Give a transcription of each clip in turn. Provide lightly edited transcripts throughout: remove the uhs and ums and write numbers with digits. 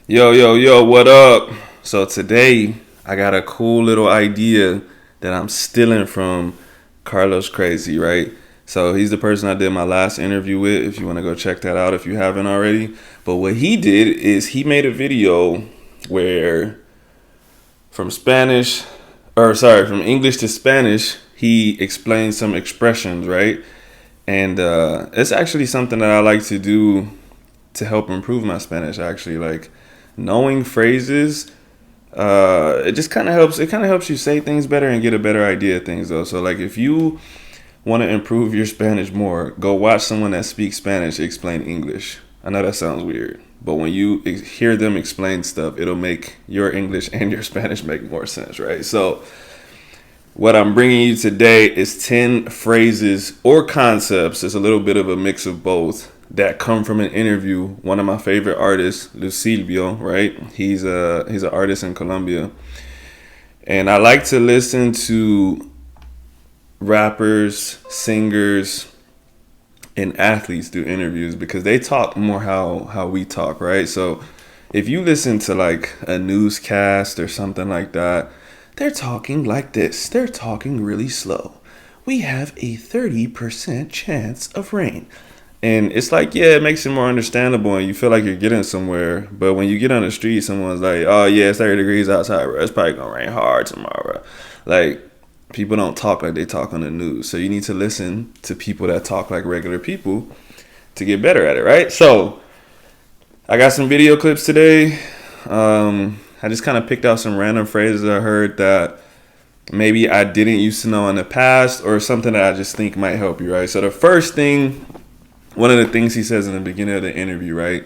Yo, what up? So today I got a cool little idea that I'm stealing from Carlos Crazy, right? So he's the person I did my last interview with, if you want to go check that out if you haven't already. But what he did is he made a video where from English to Spanish, he explained some expressions, right? And it's actually something that I like to do to help improve my Spanish, actually. Like, knowing phrases, it just kind of helps. It kind of helps you say things better and get a better idea of things, though. So, like, if you want to improve your Spanish more, go watch someone that speaks Spanish explain English. I know that sounds weird, but when you hear them explain stuff, it'll make your English and your Spanish make more sense, right? So, what I'm bringing you today is 10 phrases or concepts. It's a little bit of a mix of both that come from an interview. One of my favorite artists, Lucilio, right? He's an artist in Colombia. And I like to listen to rappers, singers, and athletes do interviews because they talk more how we talk, right? So if you listen to like a newscast or something like that, they're talking like this. They're talking really slow. We have a 30% chance of rain. And it's like, yeah, it makes it more understandable and you feel like you're getting somewhere. But when you get on the street, someone's like, oh, yeah, it's 30 degrees outside, bro. It's probably going to rain hard tomorrow, bro. Like, people don't talk like they talk on the news. So you need to listen to people that talk like regular people to get better at it, right? So I got some video clips today. I just kind of picked out some random phrases I heard that maybe I didn't used to know in the past or something that I just think might help you, right? So the first thing, one of the things he says in the beginning of the interview, right?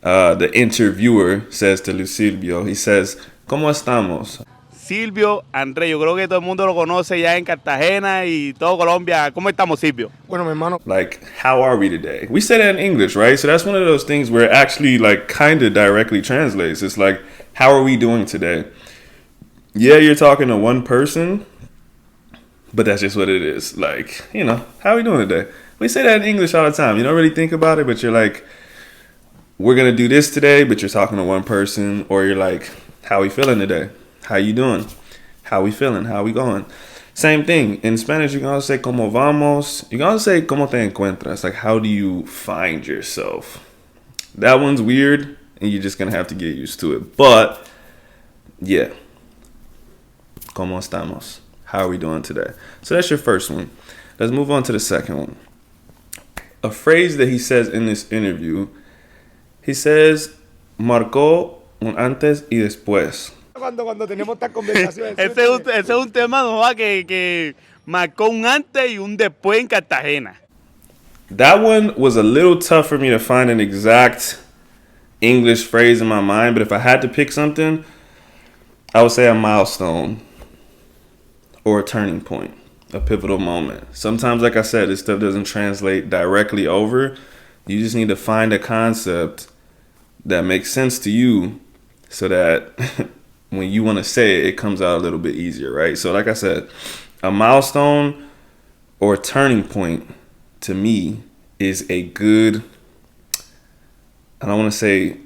The interviewer says to Lucilio, he says, ¿Cómo estamos? Silvio, André, yo creo que todo el mundo lo conoce ya en Cartagena y todo Colombia. ¿Cómo estamos, Silvio? Bueno, mi hermano. Like, how are we today? We say that in English, right? So that's one of those things where it actually, like, kind of directly translates. It's like, how are we doing today? Yeah, you're talking to one person, but that's just what it is. Like, you know, how are we doing today? We say that in English all the time. You don't really think about it, but you're like, we're going to do this today, but you're talking to one person. Or you're like, how are we feeling today? How you doing? How we feeling? How we going? Same thing. In Spanish, you're going to say, ¿Cómo vamos? You're going to say, ¿Cómo te encuentras? Like, how do you find yourself? That one's weird, and you're just going to have to get used to it. But, yeah. ¿Cómo estamos? How are we doing today? So that's your first one. Let's move on to the second one. A phrase that he says in this interview, he says, Marcó un antes y después. Cuando tenemos esta conversación. Ese es un tema ¿no? que marcó un antes y un después en Cartagena. That one was a little tough for me to find an exact English phrase in my mind, but if I had to pick something, I would say a milestone or a turning point, a pivotal moment. Sometimes, like I said, this stuff doesn't translate directly over. You just need to find a concept that makes sense to you so that when you want to say it, it comes out a little bit easier, right? So like I said, a milestone or turning point to me is a good, I don't want to say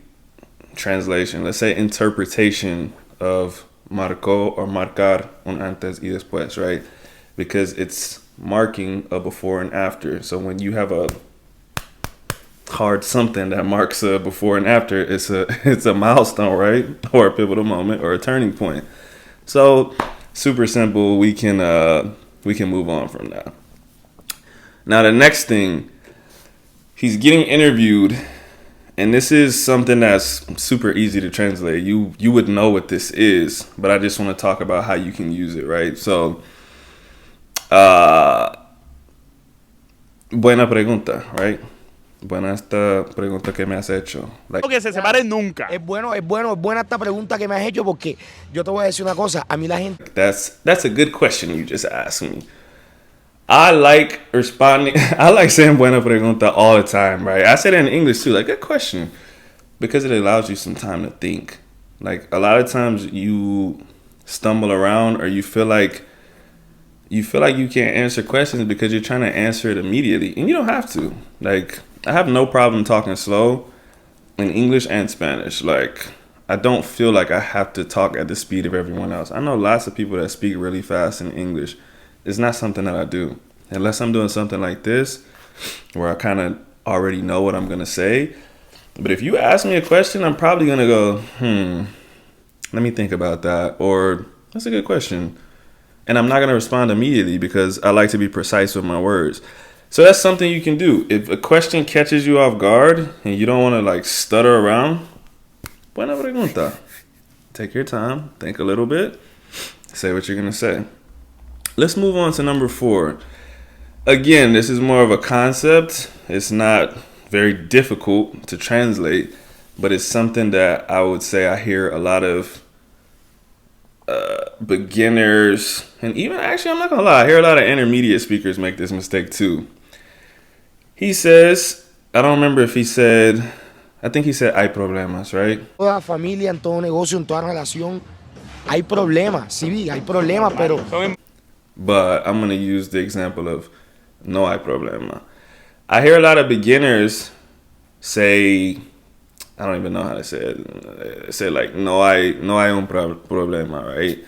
translation, let's say interpretation of marcó or marcar un antes y después, right? Because it's marking a before and after. So when you have a hard something that marks a before and after, it's a milestone, right? Or a pivotal moment or a turning point. So super simple. We can move on from that. Now the next thing, he's getting interviewed, and this is something that's super easy to translate. You would know what this is, but I just want to talk about how you can use it, right? So buena pregunta, right? Buena esta pregunta que me has hecho. Like, Que se separen nunca. Es buena esta pregunta que me has hecho porque yo te voy a decir una cosa. A mí la gente. that's a good question you just asked me. I like responding. I like saying buena pregunta all the time, right? I say that in English too, like good question, because it allows you some time to think. Like a lot of times you stumble around or you feel like you can't answer questions because you're trying to answer it immediately, and you don't have to. Like, I have no problem talking slow in English and Spanish. Like, I don't feel like I have to talk at the speed of everyone else. I know lots of people that speak really fast in English. It's not something that I do. Unless I'm doing something like this, where I kind of already know what I'm going to say. But if you ask me a question, I'm probably going to go, let me think about that. Or, that's a good question. And I'm not going to respond immediately because I like to be precise with my words. So that's something you can do. If a question catches you off guard and you don't want to like stutter around, buena pregunta. Take your time, think a little bit, say what you're going to say. Let's move on to number 4. Again, this is more of a concept. It's not very difficult to translate, but it's something that I would say I hear a lot of beginners, and even actually, I'm not going to lie, I hear a lot of intermediate speakers make this mistake too. He says, I don't remember if he said, I think he said hay problemas, right? Toda familia, en todo negocio, en toda relación, hay problemas. Sí, hay problemas, pero... But I'm going to use the example of no hay problema. I hear a lot of beginners say, I don't even know how to say it. Say like no hay un problema, right?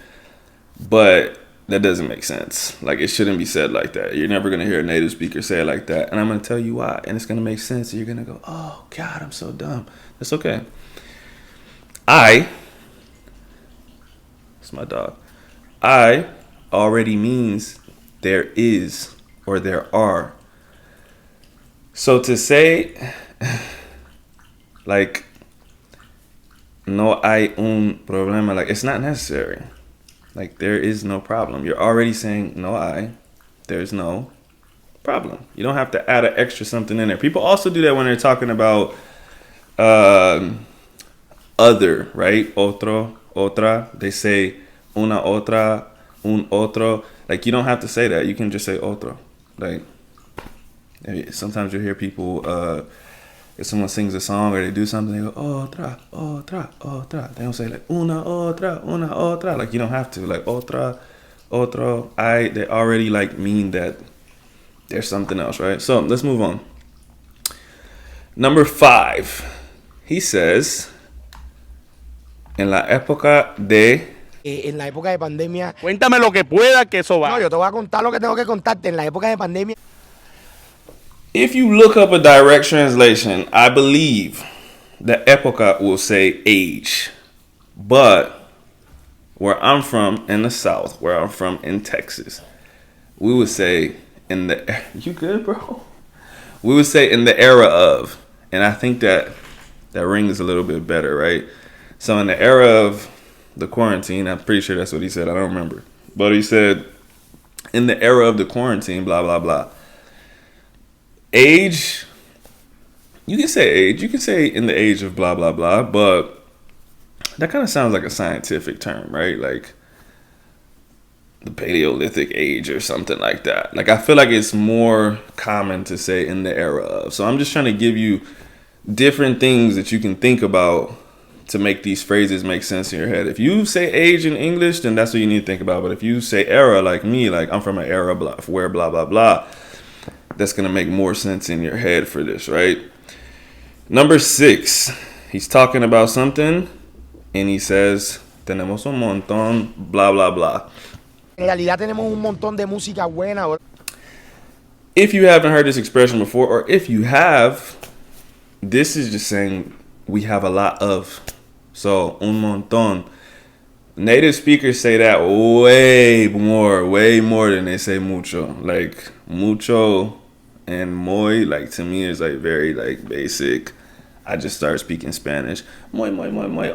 But that doesn't make sense. Like, it shouldn't be said like that. You're never going to hear a native speaker say it like that. And I'm going to tell you why. And it's going to make sense. And you're going to go, oh, God, I'm so dumb. That's okay. It's my dog. I already means there is or there are. So to say, like, no hay un problema, like, it's not necessary. Like, there is no problem. You're already saying no hay. There's no problem. You don't have to add an extra something in there. People also do that when they're talking about other, right? Otro, otra. They say una otra, un otro. Like, you don't have to say that. You can just say otro. Like, sometimes you hear people, if someone sings a song or they do something, they go, otra, otra, otra. They don't say like, una otra. Like, you don't have to. Like, otra, otro, they already like mean that there's something else, right? So, let's move on. Number 5. He says, en la época de... en la época de pandemia... Cuéntame lo que pueda, que eso va. No, yo te voy a contar lo que tengo que contarte. En la época de pandemia... If you look up a direct translation, I believe the época will say age. But where I'm from in the South, where I'm from in Texas, we would say in the... You good, bro? We would say in the era of. And I think that rings a little bit better, right? So in the era of the quarantine, I'm pretty sure that's what he said. I don't remember. But he said, in the era of the quarantine, blah, blah, blah. Age, you can say age. You can say in the age of blah, blah, blah. But that kind of sounds like a scientific term, right? Like the Paleolithic age or something like that. Like, I feel like it's more common to say in the era of. So I'm just trying to give you different things that you can think about to make these phrases make sense in your head. If you say age in English, then that's what you need to think about. But if you say era like me, like I'm from an era where blah, blah, blah, that's going to make more sense in your head for this, right? Number 6, he's talking about something and he says, tenemos un montón, blah, blah, blah. En realidad tenemos un montón de música buena. If you haven't heard this expression before, or if you have, this is just saying we have a lot of. So, un montón. Native speakers say that way more than they say mucho. Like, mucho and muy, like, to me is like very like basic. I just started speaking Spanish. Muy.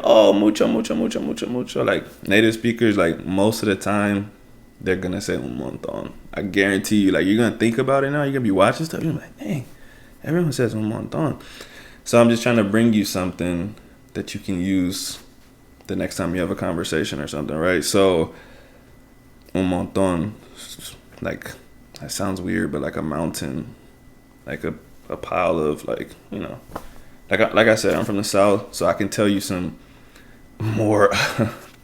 Oh, mucho. Like, native speakers, like, most of the time, they're gonna say un montón. I guarantee you, like, you're gonna think about it now. You're gonna be watching stuff. You're like, dang, everyone says un montón. So I'm just trying to bring you something that you can use the next time you have a conversation or something, right? So, un montón, like, that sounds weird, but like a mountain, like a pile of, like, you know, like I said, I'm from the South, so I can tell you some more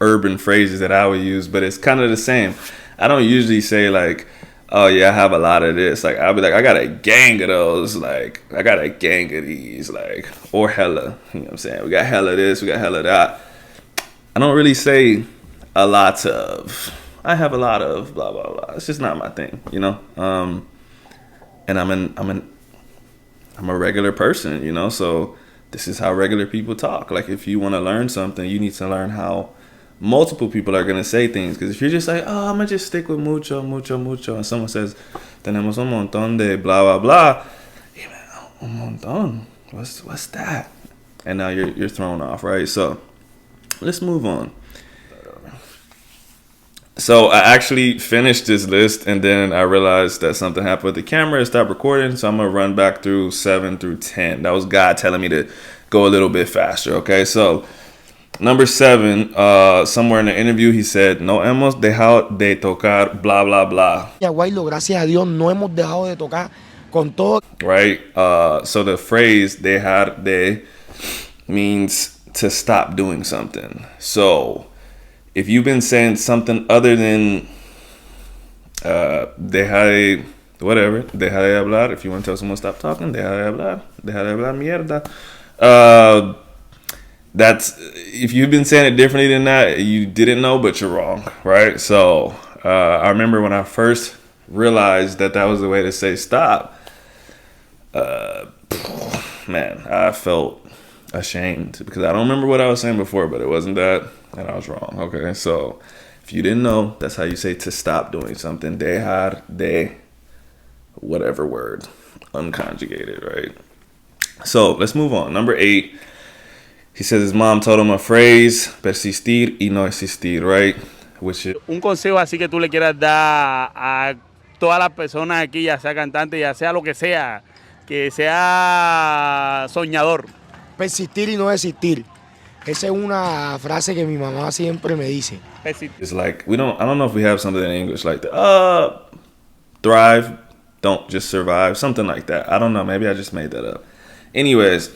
urban phrases that I would use, but it's kind of the same. I don't usually say like, oh yeah, I have a lot of this. Like, I'll be like, I got a gang of those. Like, I got a gang of these. Like, or hella. You know what I'm saying? We got hella this, we got hella that. I don't really say a lot of. I have a lot of blah blah blah. It's just not my thing, you know. And I'm a regular person, you know. So this is how regular people talk. Like if you want to learn something, you need to learn how multiple people are gonna say things. Because if you're just like, oh, I'm gonna just stick with mucho, mucho, mucho, and someone says, tenemos un montón de blah blah blah, yeah, man, un montón. What's that? And now you're thrown off, right? So let's move on. So I actually finished this list, and then I realized that something happened with the camera. It stopped recording, so I'm gonna run back through 7 through 10. That was God telling me to go a little bit faster. Okay, so number 7, somewhere in the interview, he said, "No hemos dejado de tocar blah blah blah." Guaylo, gracias a Dios, no hemos dejado de tocar con todo. Right. So the phrase "dejar de" means to stop doing something. So if you've been saying something other than deja de whatever, deja de hablar. If you want to tell someone stop talking, deja de hablar mierda. That's if you've been saying it differently than that, you didn't know, but you're wrong, right? So I remember when I first realized that was the way to say stop. Man, I felt ashamed because I don't remember what I was saying before, but it wasn't that, and I was wrong. Okay, so if you didn't know, that's how you say to stop doing something. Dejar de whatever word, unconjugated, right? So let's move on. Number 8, he says his mom told him a phrase, persistir y no existir, right? Which is Un consejo así que tú le quieras dar a todas las personas aquí, ya sea cantante, ya sea lo que sea soñador. Persistir y no desistir. Esa es una frase que mi mamá siempre me dice. it's like I don't know if we have something in English like that. Thrive, don't just survive, something like that. I don't know, maybe I just made that up. Anyways,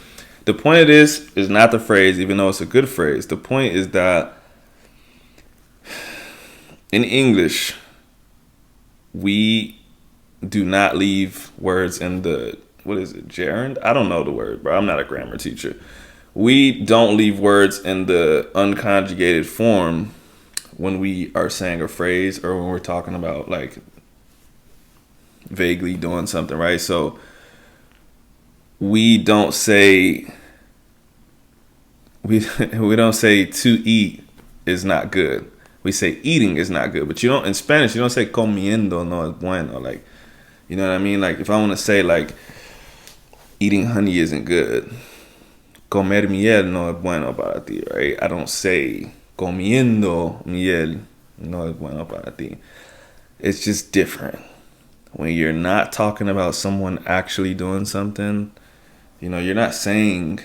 the point of this is not the phrase, even though it's a good phrase. The point is that in English, we do not leave words in the, what is it, gerund? I don't know the word, bro. I'm not a grammar teacher. We don't leave words in the unconjugated form when we are saying a phrase or when we're talking about like vaguely doing something, right? So we don't say we don't say to eat is not good. We say eating is not good, but you don't, in Spanish you don't say comiendo no es bueno. Like, you know what I mean? Like if I want to say like eating honey isn't good, comer miel no es bueno para ti, right? I don't say comiendo miel no es bueno para ti. It's just different. When you're not talking about someone actually doing something, you know, you're not saying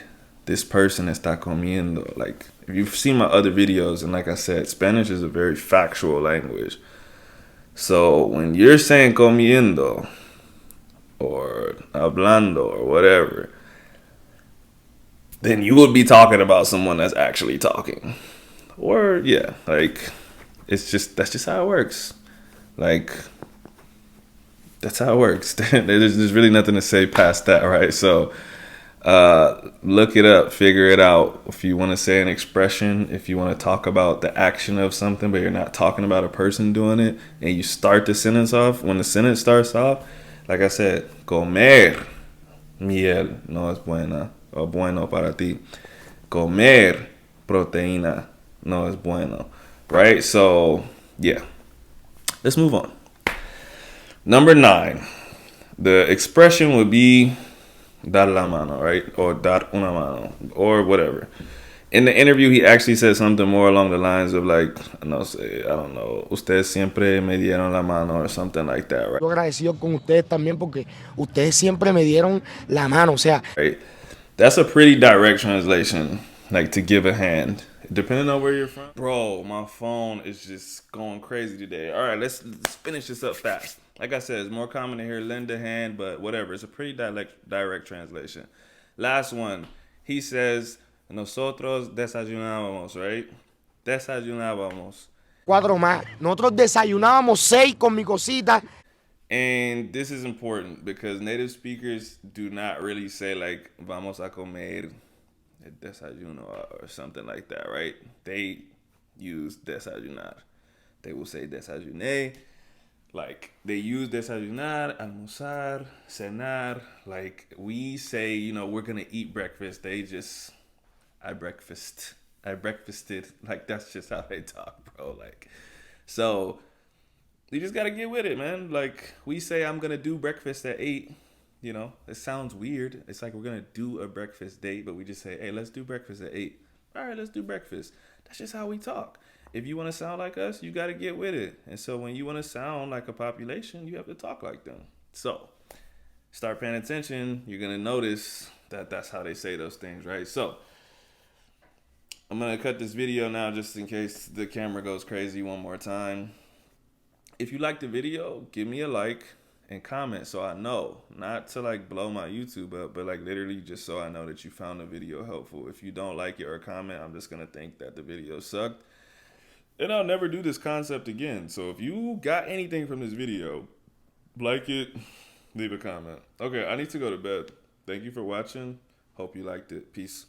this person está comiendo. Like, if you've seen my other videos, and like I said, Spanish is a very factual language. So when you're saying comiendo or hablando or whatever, then you would be talking about someone that's actually talking. Or, yeah, like, that's just how it works. Like, that's how it works. There's really nothing to say past that, right? So look it up, figure it out. If you want to say an expression, if you want to talk about the action of something, but you're not talking about a person doing it, and you start the sentence off, when the sentence starts off, like I said, comer miel no es buena o bueno para ti. Comer proteína no es bueno, right? So, yeah. Let's move on. Number 9, the expression would be dar la mano, right? Or dar una mano, or whatever. In the interview, he actually said something more along the lines of like, no sé, I don't know, ustedes siempre me dieron la mano or something like that, right? Estoy agradecido con ustedes también porque ustedes siempre me dieron la mano, o sea. Right. That's a pretty direct translation, like to give a hand. Depending on where you're from. Bro, my phone is just going crazy today. All right, let's finish this up fast. Like I said, it's more common to hear lend a hand, but whatever. It's a pretty direct translation. Last one. He says, nosotros desayunábamos, right? Desayunábamos. 4 más. Nosotros desayunábamos 6 con mi cosita. And this is important because native speakers do not really say like, vamos a comer desayuno or something like that, right? They use desayunar. They will say desayuné. Like, they use desayunar, almorzar, cenar. Like, we say, you know, we're going to eat breakfast. They just, I breakfasted. Like, that's just how they talk, bro. Like, so you just got to get with it, man. Like, we say, I'm going to do breakfast at 8. You know, it sounds weird. It's like we're going to do a breakfast date, but we just say, hey, let's do breakfast at 8. All right, let's do breakfast. That's just how we talk. If you want to sound like us, you got to get with it. And so when you want to sound like a population, you have to talk like them. So start paying attention. You're going to notice that that's how they say those things, right? So I'm going to cut this video now just in case the camera goes crazy one more time. If you like the video, give me a like and comment so I know. Not to like blow my YouTube up, but like literally just so I know that you found the video helpful. If you don't like it or comment, I'm just going to think that the video sucked. And I'll never do this concept again. So if you got anything from this video, like it, leave a comment. Okay, I need to go to bed. Thank you for watching. Hope you liked it. Peace.